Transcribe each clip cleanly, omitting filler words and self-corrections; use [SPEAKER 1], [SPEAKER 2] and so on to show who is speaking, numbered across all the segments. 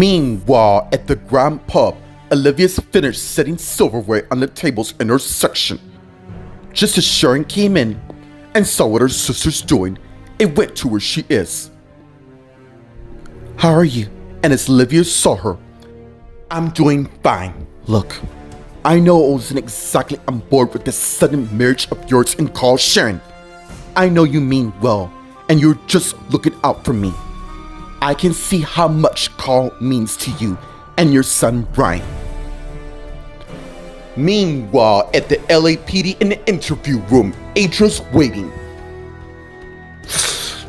[SPEAKER 1] Meanwhile, at the Grand Pub, Olivia's finished setting silverware on the tables in her section. Just as Sharon came in and saw what her sister's doing, it went to where she is. "How are you?" And as Olivia saw her, "I'm doing fine. Look, I know I wasn't exactly on board with this sudden marriage of yours and Carl Sharon. I know you mean well, and you're just looking out for me. I can see how much Carl means to you and your son Brian." Meanwhile, at the LAPD in the interview room, Adra's waiting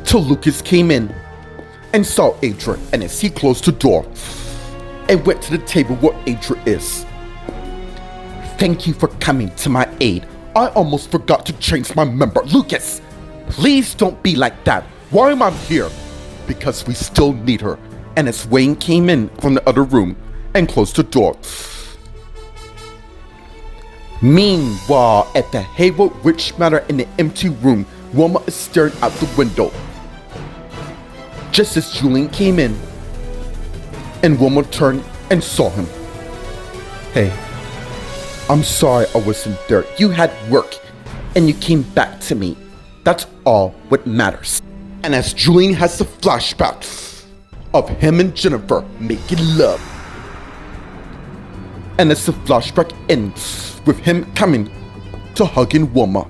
[SPEAKER 1] till Lucas came in and saw Adra, and as he closed the door and went to the table where Adra is. "Thank you for coming to my aid. I almost forgot to change my number. Lucas, please don't be like that. Why am I here?" "Because we still need her." And as Wayne came in from the other room and closed the door. Meanwhile, at the Haywood Witch Manor in the empty room, Wilma is staring out the window. Just as Julian came in, and Wilma turned and saw him. "Hey, I'm sorry I wasn't there. You had work, and you came back to me. That's all what matters." And as Julian has the flashback of him and Jennifer making love, and as the flashback ends with him coming to hugging Wilma,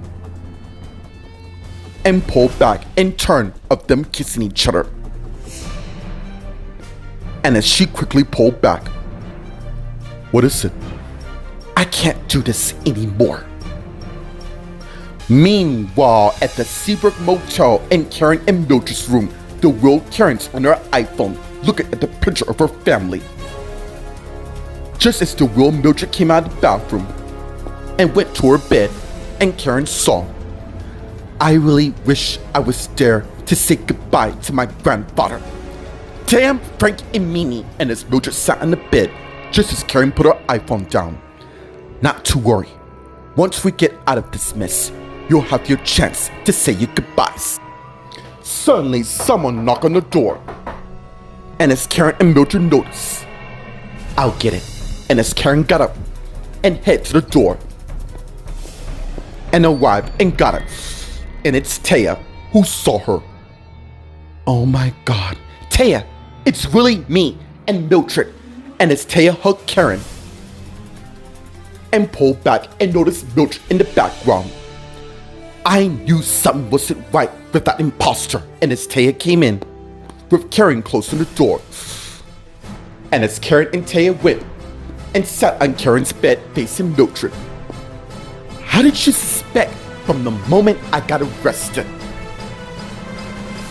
[SPEAKER 1] and pull back and turn of them kissing each other. And as she quickly pulled back, "What is it?" "I can't do this anymore." Meanwhile, at the Seabrook Motel in Karen and Mildred's room, the real Karen's on her iPhone looking at the picture of her family. Just as the real Mildred came out of the bathroom and went to her bed, and Karen saw, "I really wish I was there to say goodbye to my grandfather. Damn Frank and Mimi." And as Mildred sat on the bed, just as Karen put her iPhone down. "Not to worry. Once we get out of this mess, you'll have your chance to say your goodbyes." Suddenly, someone knocked on the door. And as Karen and Mildred noticed, "I'll get it." And as Karen got up and head to the door and arrived and got it, and it's Taya who saw her. "Oh my God, Taya, it's really me and Mildred." And as Taya hugged Karen and pulled back and noticed Mildred in the background, "I knew something wasn't right with that imposter." And as Taya came in, with Karen closing the door, and as Karen and Taya went and sat on Karen's bed facing Mildred. "How did you suspect from the moment I got arrested?"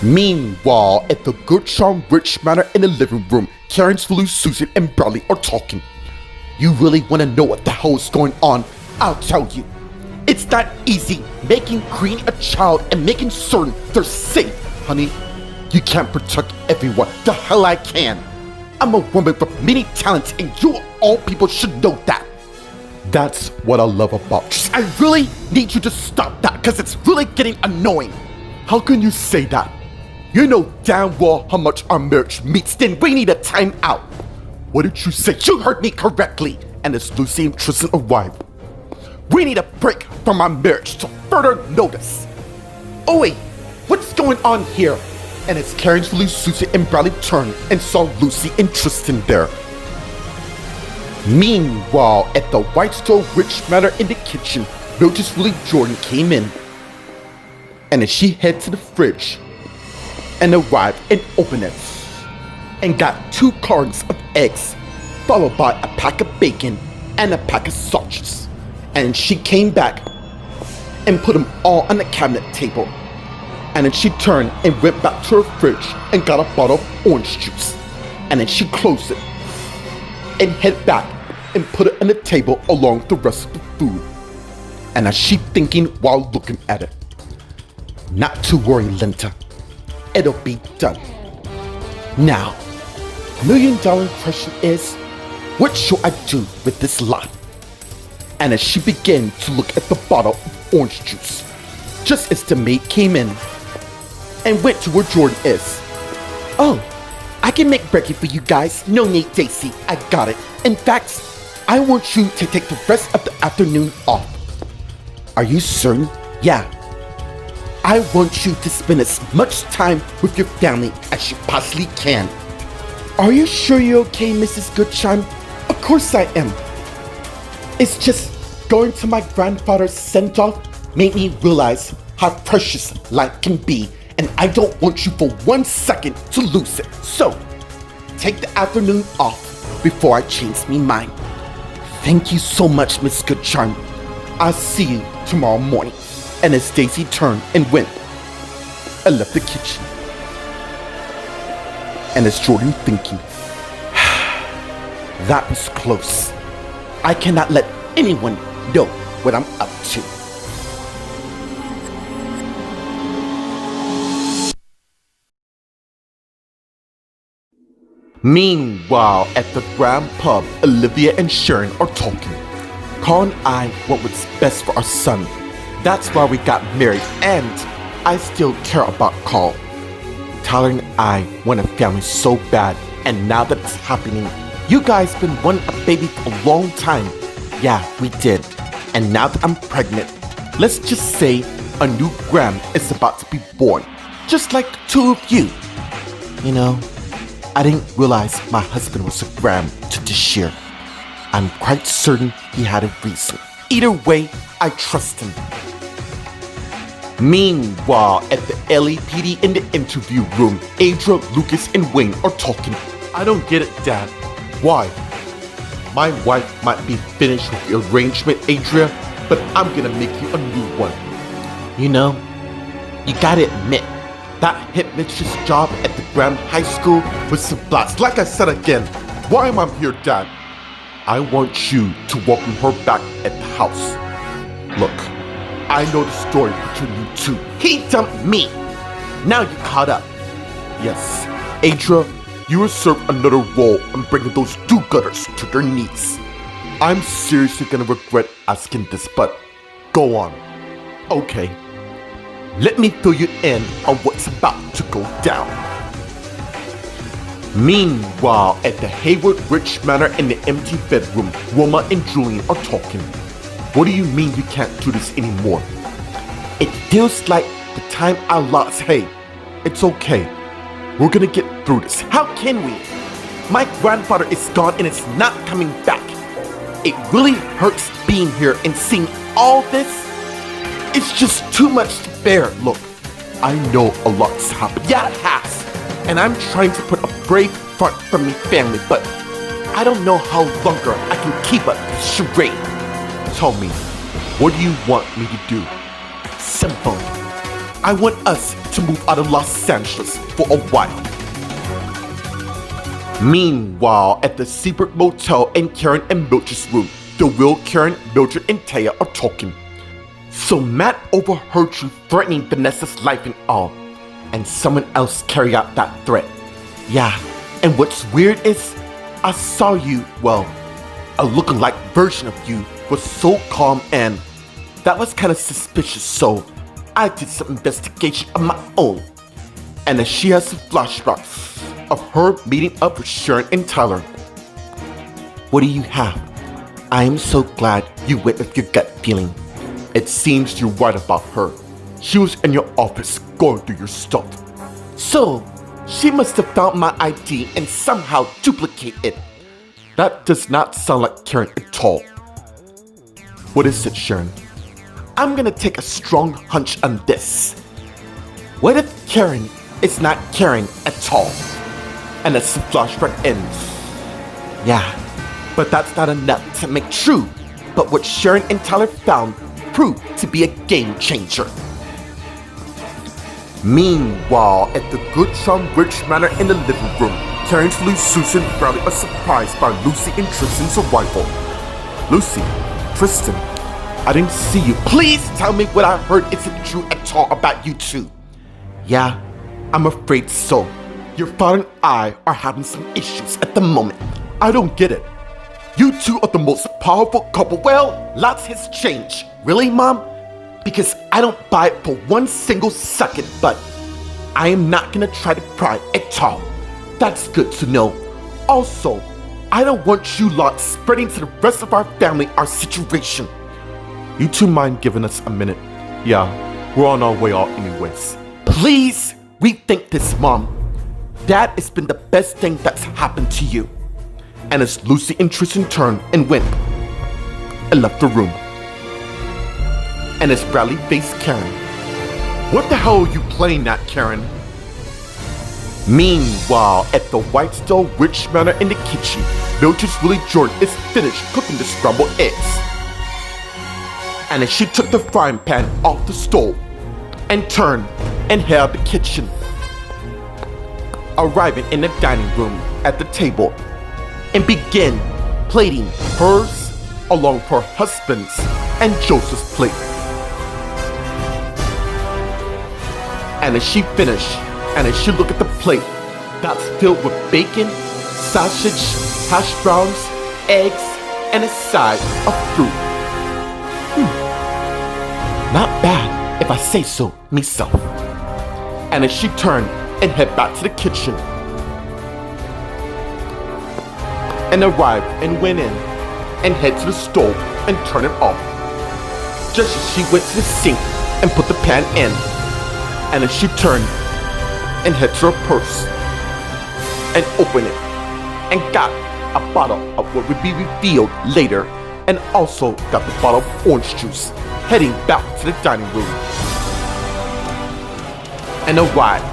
[SPEAKER 1] Meanwhile, at the Good Charm Rich Manor in the living room, Karen's Lou, Susan, and Bradley are talking. "You really want to know what the hell is going on? I'll tell you. It's not easy making Green a child and making certain they're safe, honey. You can't protect everyone. The hell I can. I'm a woman with many talents, and you all people should know that. That's what I love about you. I really need you to stop that, because it's really getting annoying." "How can you say that? You know damn well how much our marriage meets. Then we need a time out." "What did you say?" "You heard me correctly." And as Lucy and Tristan arrived, "We need a break from our marriage to further notice." "Oh wait, what's going on here?" And as Karen's Lou, Susan, and Bradley turned and saw Lucy and Tristan there. Meanwhile, at the White Store Rich Manor in the kitchen, Mildred's Willie Jordan came in. And as she headed to the fridge and arrived and opened it and got 2 cartons of eggs, followed by a pack of bacon and a pack of sausages. And she came back and put them all on the cabinet table. And then she turned and went back to her fridge and got a bottle of orange juice. And then she closed it and headed back and put it on the table along with the rest of the food. And as she thinking while looking at it, "Not to worry, Linda. It'll be done." Now, $1,000,000 question is, what should I do with this lot? And as she began to look at the bottle of orange juice, just as the maid came in and went to where Jordan is. "Oh, I can make brekkie for you guys. No need, Daisy. I got it. In fact, I want you to take the rest of the afternoon off. Are you certain? Yeah. I want you to spend as much time with your family as you possibly can. Are you sure you're okay, Mrs. Goodchime? Of course I am. It's just going to my grandfather's send-off made me realize how precious life can be, and I don't want you for 1 second to lose it. So, take the afternoon off before I change me mind. Thank you so much, Miss Goodcharm. I'll see you tomorrow morning. And as Daisy turned and went, I left the kitchen. And as Jordan thinking, that was close. I cannot let anyone know what I'm up to. Meanwhile, at the Grand Pub, Olivia and Sharon are talking. Carl and I want what's best for our son. That's why we got married, and I still care about Carl. Tyler and I want a family so bad, and now that it's happening, you guys been wanting a baby for a long time. Yeah, we did. And now that I'm pregnant, let's just say a new Graham is about to be born. Just like the two of you. You know, I didn't realize my husband was a Graham to this year. I'm quite certain he had a reason. Either way, I trust him. Meanwhile, at the LAPD in the interview room, Adria, Lucas, and Wayne are talking. I don't get it, Dad. Why? My wife might be finished with the arrangement, Adria, but I'm gonna make you a new one. You know, you gotta admit, that headmistress job at the Graham High School was a blast. Like I said again, why am I here, Dad? I want you to welcome her back at the house. Look, I know the story between you two. He dumped me. Now you caught up. Yes, Adria, you will serve another role in bringing those do-gooders to their knees. I'm seriously gonna regret asking this, but go on. Okay, let me fill you in on what's about to go down. Meanwhile, at the Hayward Rich Manor in the empty bedroom, Roma and Julian are talking. What do you mean you can't do this anymore? It feels like the time I lost. Hey, it's okay. We're gonna get through this. How can we? My grandfather is gone and it's not coming back. It really hurts being here and seeing all this. It's just too much to bear. Look, I know a lot's happened. Yeah, it has. And I'm trying to put a brave front from my family, but I don't know how longer I can keep up this charade. Tell me, what do you want me to do? Simple. I want us to move out of Los Angeles for a while. Meanwhile, at the Seabrook Motel in Karen and Mildred's room, the Will, Karen, Mildred, and Taya are talking. So Matt overheard you threatening Vanessa's life and all, and someone else carried out that threat. Yeah, and what's weird is, I saw you, well, a lookalike version of you was so calm, and that was kind of suspicious, so I did some investigation of my own. And then she has some flashbacks of her meeting up with Sharon and Tyler. What do you have? I am so glad you went with your gut feeling. It seems you're right about her. She was in your office going through your stuff. So, she must have found my ID and somehow duplicate it. That does not sound like Karen at all. What is it, Sharon? I'm gonna take a strong hunch on this. What if Karen is not Karen at all? And as the flashback ends. Yeah, but that's not enough to make true. But what Sharon and Tyler found proved to be a game changer. Meanwhile, at the Goodcharm Rich Manor in the living room, Terrence and Susan Bradley are surprised by Lucy and Tristan's arrival. Lucy, Tristan, I didn't see you. Please tell me what I heard isn't true at all about you two. Yeah, I'm afraid so. Your father and I are having some issues at the moment. I don't get it. You two are the most powerful couple. Well, lots has changed. Really, Mom? Because I don't buy it for 1 single second, but I am not gonna try to pry at all. That's good to know. Also, I don't want you lot spreading to the rest of our family our situation. You two mind giving us a minute? Yeah, we're on our way out anyways. Please rethink this, Mom. Dad, it's been the best thing that's happened to you. And as Lucy and Tristan turned and went and left the room. And as Bradley faced Karen. What the hell are you playing at, Karen? Meanwhile, at the Whitestone Witch Manor in the kitchen, Mildred Willie Jordan is finished cooking the scrambled eggs. And as she took the frying pan off the stove and turned and headed out the kitchen, arriving in the dining room at the table and began plating hers along with her husband's and Joseph's plate. And as she finished, and as she looked at the plate that's filled with bacon, sausage, hash browns, eggs, and a side of fruit. Not bad, if I say so myself. And as she turned and headed back to the kitchen, and arrived and went in and headed to the stove and turned it off. Just as she went to the sink and put the pan in, and as she turned and headed to her purse and opened it and got a bottle of what would be revealed later, and also got the bottle of orange juice, heading back to the dining room. And arrived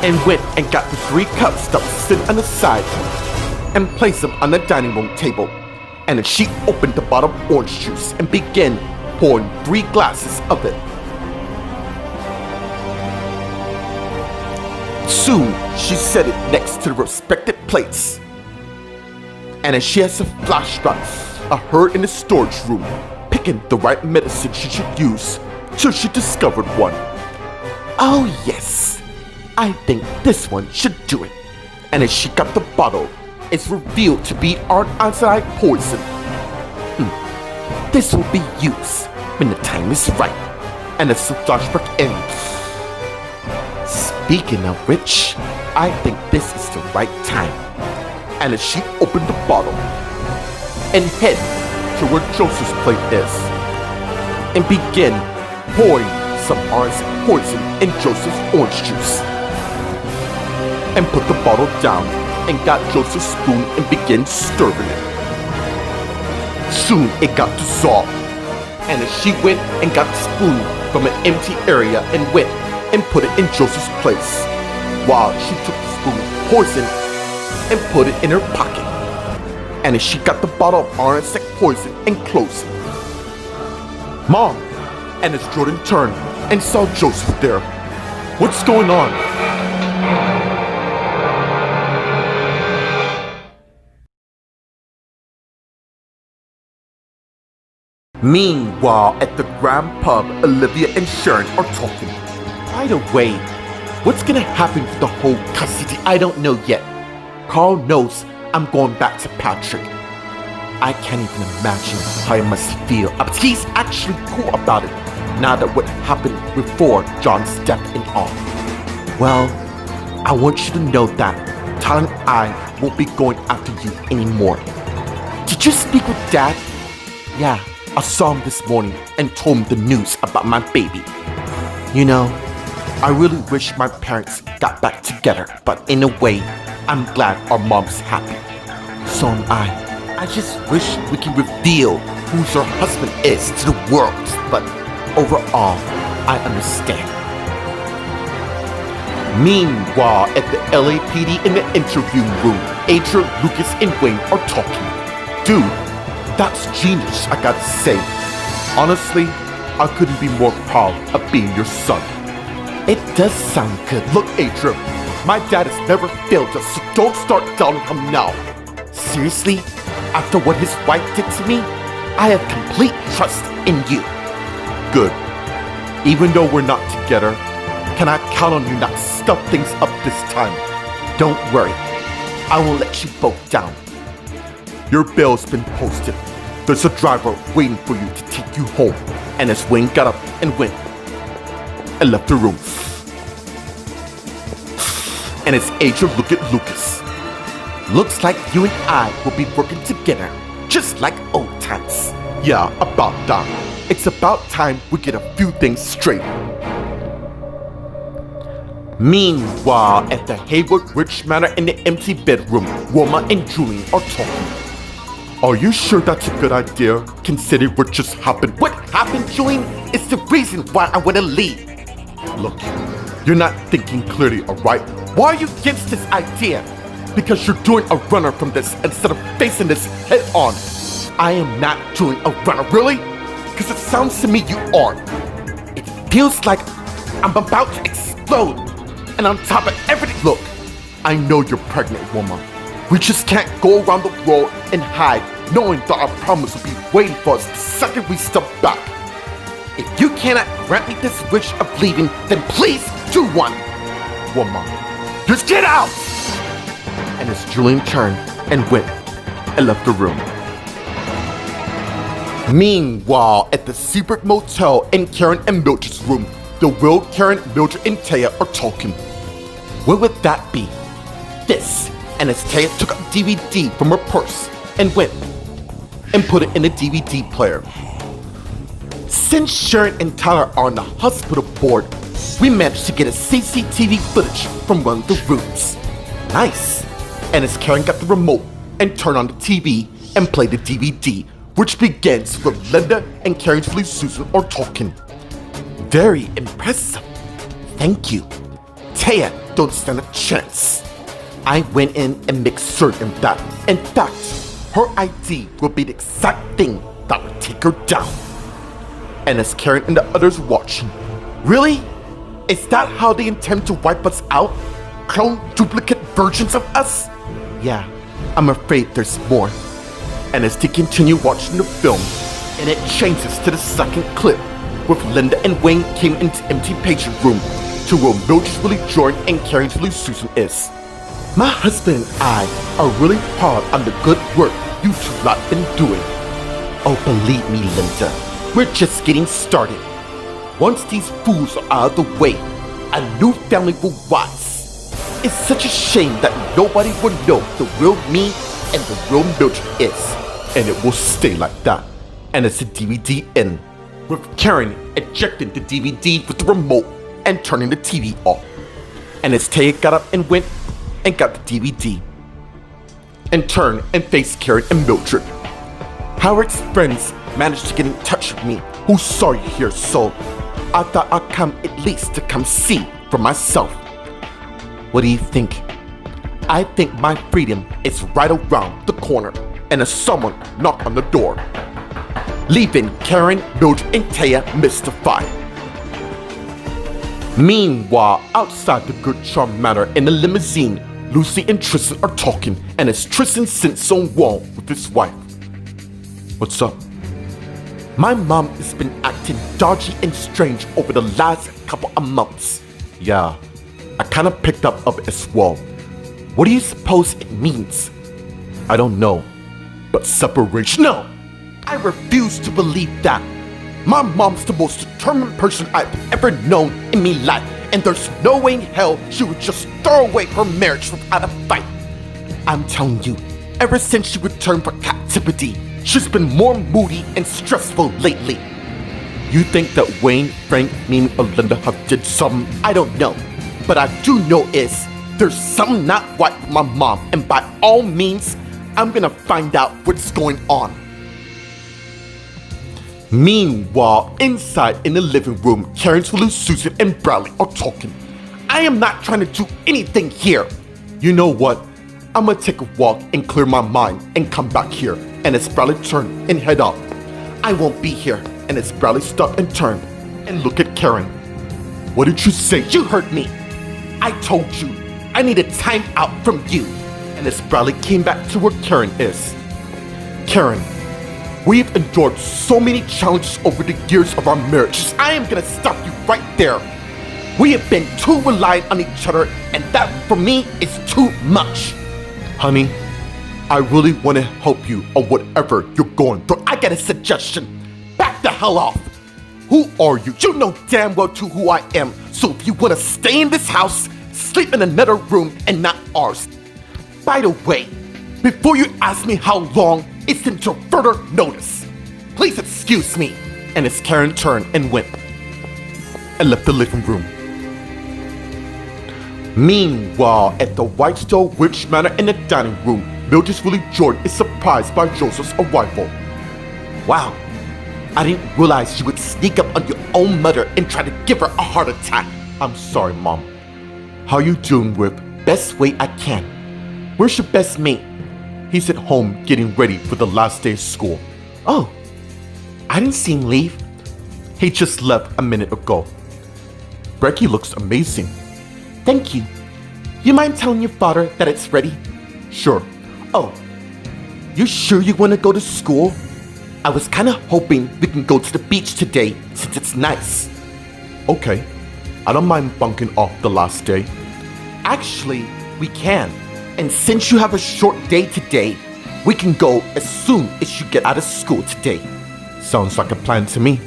[SPEAKER 1] and went and got the 3 cups that were sitting on the side and placed them on the dining room table. And then she opened the bottle of orange juice and began pouring 3 glasses of it. Soon, she set it next to the respected plates. And as she had some flashbacks of her in the storage room, picking the right medicine she should use, till she discovered one. Oh yes, I think this one should do it. And as she got the bottle, it's revealed to be arsenic poison. This will be used when the time is right. And as the flashback ends. Speaking of which, I think this is the right time. And as she opened the bottle and headed to where Joseph's plate is and began pouring some arsenic poison in Joseph's orange juice and put the bottle down and got Joseph's spoon and began stirring it. Soon it got dissolved, and as she went and got the spoon from an empty area and went and put it in Joseph's place, while she took the spoon of poison and put it in her pocket. And as she got the bottle of arsenic poison and closed it. Mom! And as Jordan turned and saw Joseph there, what's going on? Meanwhile, at the Grand Pub, Olivia and Sharon are talking. By the way, what's gonna happen with the whole custody? I don't know yet. Carl knows I'm going back to Patrick. I can't even imagine how he must feel. But he's actually cool about it, now that what happened before John's death and all. Well, I want you to know that Tyler and I won't be going after you anymore. Did you speak with Dad? Yeah, I saw him this morning and told him the news about my baby. You know, I really wish my parents got back together, but in a way, I'm glad our mom's happy. So am I. I just wish we could reveal who your husband is to the world, but overall, I understand. Meanwhile, at the LAPD in the interview room, Adrian, Lucas, and Wayne are talking. Dude, that's genius, I gotta say. Honestly, I couldn't be more proud of being your son. It does sound good. Look, Adrian, my dad has never failed us, so don't start doubting him now. Seriously? After what his wife did to me, I have complete trust in you. Good. Even though we're not together, can I count on you not to stuff things up this time? Don't worry. I will let you both down. Your bail's been posted. There's a driver waiting for you to take you home. And as Wayne got up and went and left the room. And as Adrian looked at Lucas, Looks like you and I will be working together, just like old times. Yeah, about that. It's about time we get a few things straight. Meanwhile, at the Hayward Ridge Manor in the empty bedroom, Wilma and Julian are talking. Are you sure that's a good idea, considering what just happened? What happened, Julian, is the reason why I want to leave. Look, you're not thinking clearly, alright? Why are you against this idea? Because you're doing a runner from this instead of facing this head on. I am not doing a runner, really? Because it sounds to me you are. It feels like I'm about to explode. And on top of everything, look, I know you're pregnant, woman. We just can't go around the world and hide, knowing that our problems will be waiting for us the second we step back. If you cannot grant me this wish of leaving, then please do one. Woman, just get out! And as Julian turned and went and left the room. Meanwhile, at the Seabrook Motel in Karen and Mildred's room, the Will, Karen, Mildred, and Taya are talking. What would that be? This. And as Taya took a DVD from her purse and went and put it in the DVD player. Since Sharon and Tyler are on the hospital board, we managed to get a CCTV footage from one of the rooms. Nice. And as Karen got the remote and turned on the TV and played the DVD, which begins with Linda and Karen's Lee Susan are talking. Very impressive. Thank you. Taya don't stand a chance. I went in and made certain that, in fact, her ID will be the exact thing that will take her down. And as Karen and the others watching, really? Is that how they intend to wipe us out? Clone duplicate versions of us? Yeah, I'm afraid there's more. And as they continue watching the film, and it changes to the second clip, with Linda and Wayne came into empty patient room to where Mildred's Willie Jordan and Karen's Willie Susan is. My husband and I are really proud on the good work you two lot been doing. Oh, believe me, Linda, we're just getting started. Once these fools are out of the way, a new family will rise. It's such a shame that nobody will know the real me and the real Mildred is. And it will stay like that. And it's a DVD in, with Karen ejecting the DVD with the remote and turning the TV off. And as Taya got up and went and got the DVD, and turned and faced Karen and Mildred. Howard's friends managed to get in touch with me, who saw you here, so I thought I'd come at least to come see for myself. What do you think? I think my freedom is right around the corner, and as someone knocked on the door, leaving Karen, Mildred, and Taya mystified. Meanwhile, outside the Good Charm Manor in the limousine, Lucy and Tristan are talking, and as Tristan sits on wall with his wife. What's up? My mom has been acting dodgy and strange over the last couple of months. Yeah, I kinda picked up of it as well. What do you suppose it means? I don't know, but separation? No! I refuse to believe that. My mom's the most determined person I've ever known in my life, and there's no way in hell she would just throw away her marriage without a fight. I'm telling you, ever since she returned from captivity, she's been more moody and stressful lately. You think that Wayne, Frank, Mimi, or Linda have did something? I don't know. But I do know is, there's something not right with my mom, and by all means, I'm gonna find out what's going on. Meanwhile, inside in the living room, Karen, Susan, and Bradley are talking. I am not trying to do anything here. You know what? I'm gonna take a walk and clear my mind and come back here. And as Bradley turned and head out, I won't be here. And as Bradley stopped and turned and looked at Karen. What did you say? You heard me. I told you I need a time out from you. And as Bradley came back to where Karen is. Karen, we've endured so many challenges over the years of our marriage. I am gonna stop you right there. We have been too reliant on each other, and that for me is too much. Honey, I really want to help you on whatever you're going through. I got a suggestion. Back the hell off. Who are you? You know damn well too who I am. So if you want to stay in this house, sleep in another room and not ours. By the way, before you ask me how long, it's until further notice. Please excuse me. And as Karen turned and went and left the living room. Meanwhile, at the Whitestone Witch Manor in the dining room, Mildred Willie Jordan is surprised by Joseph's arrival. Wow, I didn't realize you would sneak up on your own mother and try to give her a heart attack. I'm sorry, Mom. How you doing, Whip? Best way I can. Where's your best mate? He's at home getting ready for the last day of school. Oh, I didn't see him leave. He just left a minute ago. Becky looks amazing. Thank you. You mind telling your father that it's ready? Sure. Oh, you sure you want to go to school? I was kind of hoping we can go to the beach today since it's nice. Okay. I don't mind bunking off the last day. Actually, we can. And since you have a short day today, we can go as soon as you get out of school today. Sounds like a plan to me.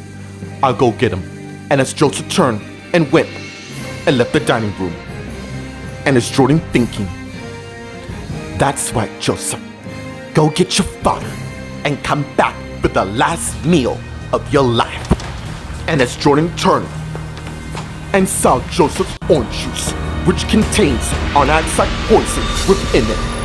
[SPEAKER 1] I'll go get him. And as Joseph turned and went and left the dining room, and as Jordan thinking, that's right, Joseph. Go get your father and come back for the last meal of your life. And as Jordan turned and saw Joseph's orange juice, which contains an outside poison within it,